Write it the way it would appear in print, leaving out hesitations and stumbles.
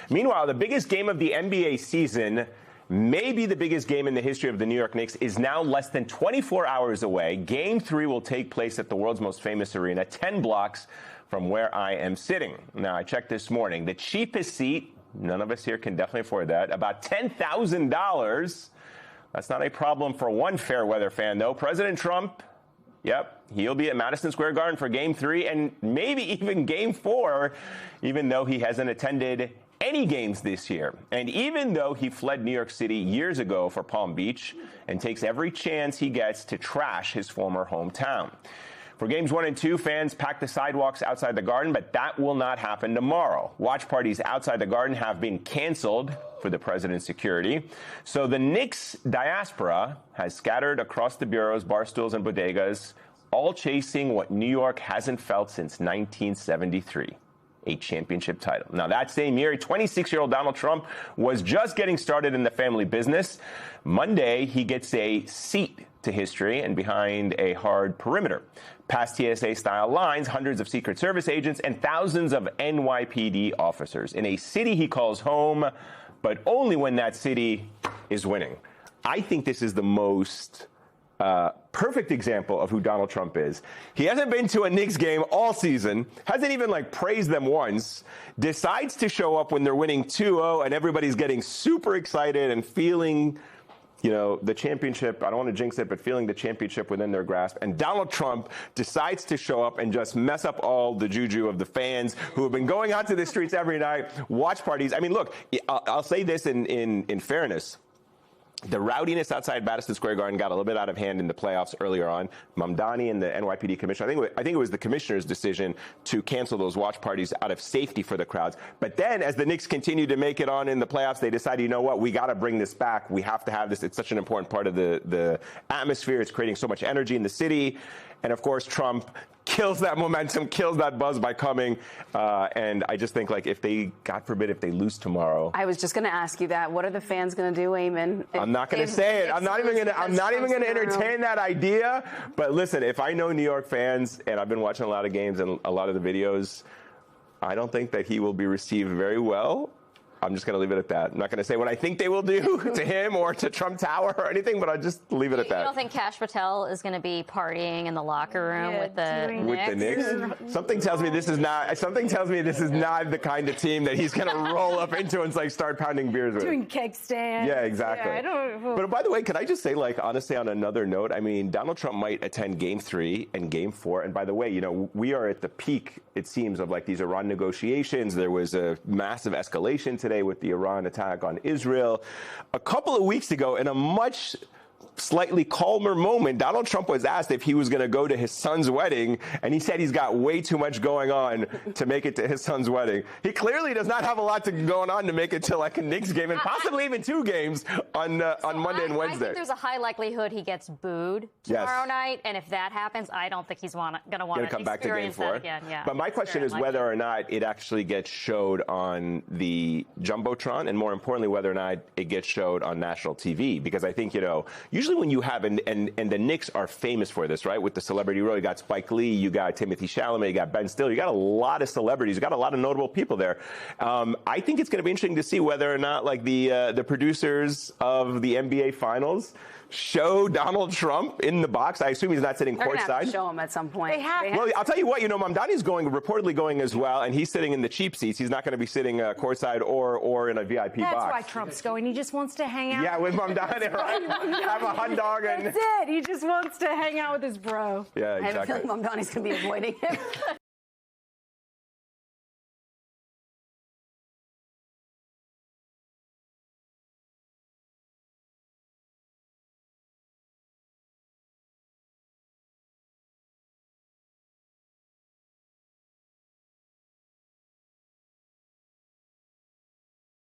Meanwhile, the biggest game of the NBA season, maybe the biggest game in the history of the New York Knicks, is now less than 24 hours away. Game 3 will take place at the world's most famous arena, 10 blocks from where I am sitting. Now, I checked this morning. The cheapest seat, none of us here can definitely afford that, about $10,000. That's not a problem for one fair weather fan, though. President Trump, yep, he'll be at Madison Square Garden for Game 3 and maybe even Game 4, even though he hasn't attended any games this year. And even though he fled New York City years ago for Palm Beach and takes every chance he gets to trash his former hometown. For Games 1 and 2, fans pack the sidewalks outside the Garden, but that will not happen tomorrow. Watch parties outside the Garden have been canceled for the president's security. So the Knicks diaspora has scattered across the bureaus, bar stools, and bodegas, all chasing what New York hasn't felt since 1973. A championship title. Now, that same year, 26-year-old Donald Trump was just getting started in the family business. Monday, he gets a seat to history and behind a hard perimeter. Past TSA-style lines, hundreds of Secret Service agents, and thousands of NYPD officers in a city he calls home, but only when that city is winning. I think this is the most perfect example of who Donald Trump is. He hasn't been to a Knicks game all season, hasn't even praised them once, decides to show up when they're winning 2-0 and everybody's getting super excited and feeling, the championship, I don't want to jinx it, but feeling the championship within their grasp. And Donald Trump decides to show up and just mess up all the juju of the fans who have been going out to the streets every night, watch parties. I mean, look, I'll say this in fairness. The rowdiness outside Madison Square Garden got a little bit out of hand in the playoffs earlier on. Mamdani and the NYPD commissioner, I think it was the commissioner's decision to cancel those watch parties out of safety for the crowds. But then as the Knicks continued to make it on in the playoffs, they decided, you know what, we got to bring this back. We have to have this. It's such an important part of the atmosphere. It's creating so much energy in the city. And of course, Trump kills that momentum, kills that buzz by coming. And I just think, if they, God forbid, if they lose tomorrow. I was just going to ask you that. What are the fans going to do, Eamon? I'm not going to say it. I'm not even going to entertain that idea. But listen, if I know New York fans, and I've been watching a lot of games and a lot of the videos, I don't think that he will be received very well. I'm just going to leave it at that. I'm not going to say what I think they will do to him or to Trump Tower or anything, but I'll just leave it at that. You don't think Kash Patel is going to be partying in the locker room with the Knicks? Something tells me this is not the kind of team that he's going to roll up into and start pounding beers with. Doing keg stands. Yeah, exactly. Yeah, but by the way, could I just say, honestly, on another note, I mean, Donald Trump might attend Game 3 and Game 4. And by the way, we are at the peak, it seems, of these Iran negotiations. There was a massive escalation today with the Iran attack on Israel. A couple of weeks ago, in a much slightly calmer moment, Donald Trump was asked if he was going to go to his son's wedding, and he said he's got way too much going on to make it to his son's wedding. He clearly does not have a lot going on to make it to a Knicks game and possibly even 2 games on Monday and Wednesday. I think there's a high likelihood he gets booed tomorrow night, and if that happens, I don't think he's going to want to come back to Game 4 again. Yeah, but my question is whether or not it actually gets showed on the Jumbotron, and more importantly, whether or not it gets showed on national TV, because I think, usually when you have, and the Knicks are famous for this, right? With the celebrity row, you got Spike Lee, you got Timothy Chalamet, you got Ben Stiller, you got a lot of celebrities, you got a lot of notable people there. I think it's going to be interesting to see whether or not the producers of the NBA Finals show Donald Trump in the box. I assume he's not sitting courtside. They're going to have to show him at some point. They have. Well, I'll tell you what, Mamdani's reportedly going as well, and he's sitting in the cheap seats. He's not going to be sitting courtside or in a VIP box. That's why Trump's going. He just wants to hang out. Yeah, with Mamdani, right? Have a hot dog. That's it. He just wants to hang out with his bro. Yeah, exactly. I feel like Mamdani's going to be avoiding him.